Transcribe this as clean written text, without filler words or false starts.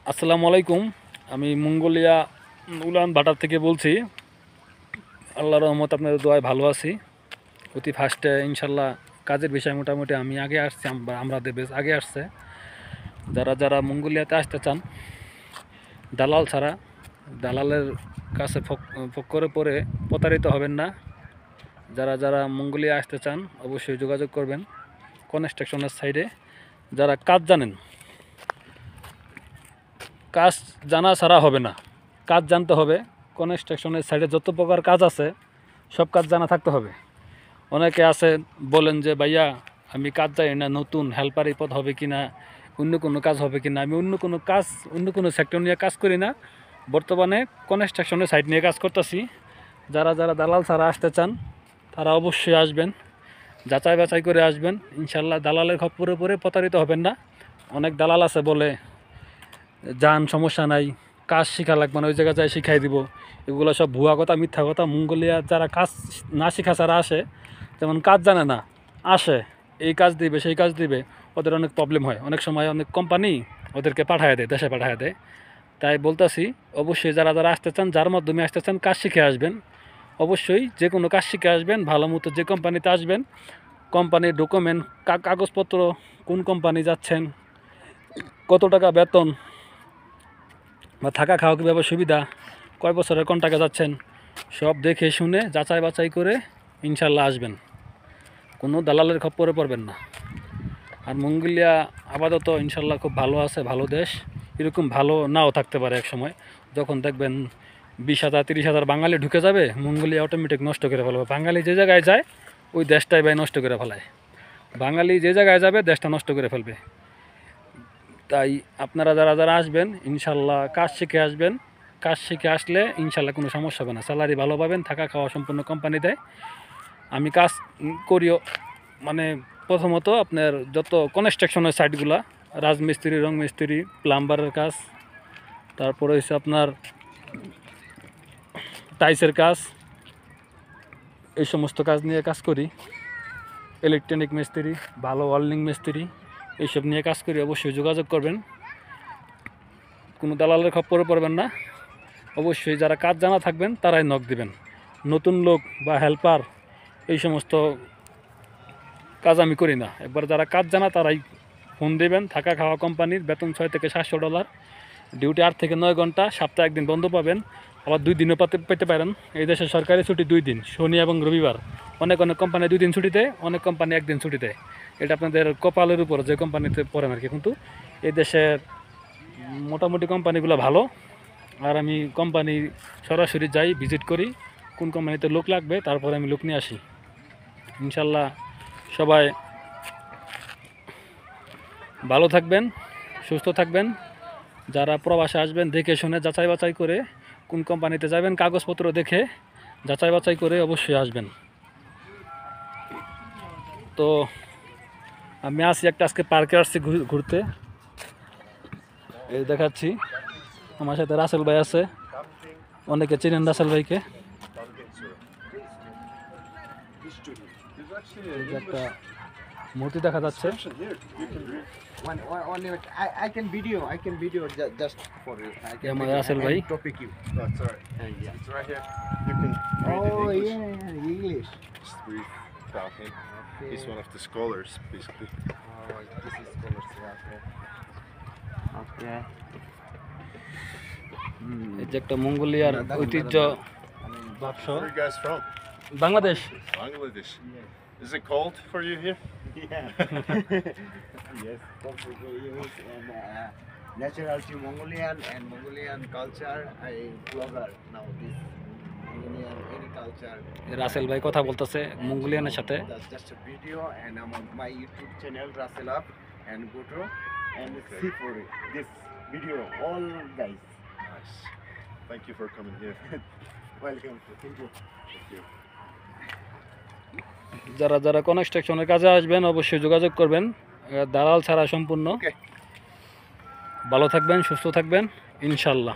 আসসালামু আলাইকুম। আমি মঙ্গোলিয়া উলান বাটার থেকে বলছি। আল্লাহর রহমত আপনাদের দোয়ায় ভালো আছি। অতি ফার্স্টে ইনশাল্লাহ কাজের বিষয় মোটামুটি আমি আগে আসছি, আমাদের বেশ আগে আসছে। যারা যারা মঙ্গোলিয়াতে আসতে চান দালাল ছাড়া, দালালের কাছে ফক্করে পড়ে প্রতারিত হবেন না। যারা যারা মঙ্গোলিয়া আসতে চান অবশ্যই যোগাযোগ করবেন কনস্ট্রাকশনের সাইডে। যারা কাজ জানেন, কাজ জানা ছাড়া হবে না, কাজ জানতে হবে। কনস্ট্রাকশনের সাইডে যত প্রকার কাজ আছে সব কাজ জানা থাকতে হবে। অনেকে আছে বলেন যে ভাইয়া আমি কাজ জানি না, নতুন হেল্পারি পদ হবে কি না, অন্য কোনো কাজ হবে কি না। আমি অন্য কোনো সেক্টর নিয়ে কাজ করি না, বর্তমানে কনস্ট্রাকশনের সাইড নিয়ে কাজ করতেছি। যারা যারা দালাল ছাড়া আসতে চান তারা অবশ্যই আসবেন, যাচাই বাছাই করে আসবেন। ইনশাল্লাহ দালালের খপ্পরে পরে প্রতারিত হবেন না। অনেক দালাল আছে বলে যান সমস্যা নাই, কাজ শেখা লাগবে না, ওই জায়গায় যাই শিখাই দিব। এগুলো সব ভুয়া কথা, মিথ্যা কথা। মঙ্গোলিয়া যারা কাজ না শেখা ছাড়া আসে, যেমন কাজ জানে না আসে, এই কাজ দিবে সেই কাজ দিবে, ওদের অনেক প্রবলেম হয়। অনেক সময় অনেক কোম্পানি ওদেরকে পাঠায় দেয়, দেশে পাঠায় দেয়। তাই বলতেছি অবশ্যই যারা যারা আসতে চান, যার মাধ্যমে আসতে চান, কাজ শিখে আসবেন। অবশ্যই যে কোনো কাজ শিখে আসবেন। ভালো মতো যে কোম্পানিতে আসবেন, কোম্পানির ডকুমেন্ট, কাগজপত্র, কোন কোম্পানি যাচ্ছেন, কত টাকা বেতন বা থাকা খাওয়া কীভাবে সুবিধা, কয় বছরের কন্ট্রাক্টে যাচ্ছেন, সব দেখে শুনে যাচাই বাছাই করে ইনশাল্লাহ আসবেন। কোনো দালালের খপ্পরে পড়বেন না। আর মঙ্গোলিয়া আপাতত ইনশাল্লাহ খুব ভালো আছে, ভালো দেশ। এরকম ভালো নাও থাকতে পারে এক সময়, যখন দেখবেন 20,000 30,000 বাঙালি ঢুকে যাবে, মঙ্গোলিয়া অটোমেটিক নষ্ট করে ফেলবে। বাঙালি যে জায়গায় যায় ওই দেশটাই ভাই নষ্ট করে ফেলায়। বাঙালি যে জায়গায় যাবে দেশটা নষ্ট করে ফেলবে। তাই আপনারা যারা যারা আসবেন ইনশাল্লাহ কাজ শিখে আসবেন। কাজ শিখে আসলে ইনশাল্লাহ কোনো সমস্যা হবে না, স্যালারি ভালো পাবেন, থাকা খাওয়া সম্পূর্ণ কোম্পানি দেয়। আমি কাজ করিও, মানে প্রথমত আপনার যত কনস্ট্রাকশনের সাইটগুলা, রাজমিস্ত্রি, রং মিস্ত্রি, প্লাম্বারের কাজ, তারপরে হচ্ছে আপনার টাইসের কাজ, এই সমস্ত কাজ নিয়ে কাজ করি। ইলেকট্রনিক মিস্ত্রি, ভালো ওয়েল্ডিং মিস্ত্রি, এইসব নিয়ে কাজ করি। অবশ্যই যোগাযোগ করবেন, কোনো দালালের খপ্পরে পড়বেন না। অবশ্যই যারা কাজ জানা থাকবেন তারাই নক দিবেন। নতুন লোক বা হেল্পার এই সমস্ত কাজ আমি করি না। একবার যারা কাজ জানা তারাই ফোন দেবেন। থাকা খাওয়া কোম্পানির, বেতন $600 থেকে $700, ডিউটি 8 থেকে 9 ঘন্টা, সপ্তাহে 1 দিন বন্ধ পাবেন, আবার 2 দিনও পেতে পারেন। এই দেশে সরকারি ছুটি 2 দিন, শনি এবং রবিবার। অনেক অনেক কোম্পানি 2 দিন ছুটি দেয়, অনেক কোম্পানি 1 দিন ছুটি দেয়। এটা আপনাদের কপালের উপর যে কোম্পানিতে পড়েন আর কি। কিন্তু এই দেশের মোটামুটি কোম্পানিগুলো ভালো। আর আমি কোম্পানি সরাসরি যাই, ভিজিট করি, কোন কোম্পানিতে লোক লাগবে, তারপরে আমি লোক নিয়ে আসি। ইনশাল্লাহ সবাই ভালো থাকবেন, সুস্থ থাকবেন। যারা প্রবাসে আসবেন দেখে শুনে যাচাই বাছাই করে কোন কোম্পানিতে যাবেন, কাগজপত্র দেখে যাচাই বাছাই করে অবশ্যই আসবেন। তো আমি আসি একটা, আজকে পার্কে আসছি ঘুরতে, এই দেখাচ্ছি। আমার সাথে রাসেল ভাই আছে, অনেকে চিনেন রাসেল ভাইকে। একটা মূর্তি দেখা যাচ্ছে। I can video just for you. I can আমার video রাসেল and ভাই। topic you. That's all right. Yeah. It's right here. You can read Oh in English. yeah, English. Just read about him. Okay. He's one of the scholars, basically. Oh, this is scholars. Okay. Okay. এই যে একটা মঙ্গোলিয়ার ঐতিহ্য বাক্স। Where are you guys from? Bangladesh. Bangladesh. Is it cold for you here? Yeah. Yes. And naturality Mongolian and Mongolian culture. I blogger now. This Mongolian any culture. Rasel ভাই কথা বলতেছে মঙ্গোলিয়ানের সাথে। That's just a video, and I'm on my YouTube channel Russell Up and go to and see for it. This video, all guys. Nice. Thank you for coming here. Welcome. Thank you. Thank you. যারা যারা কনস্ট্রাকশনের কাজে আসবেন অবশ্যই যোগাযোগ করবেন, দালাল ছাড়া সম্পূর্ণ। Okay. ভালো থাকবেন, সুস্থ থাকবেন ইনশাল্লাহ।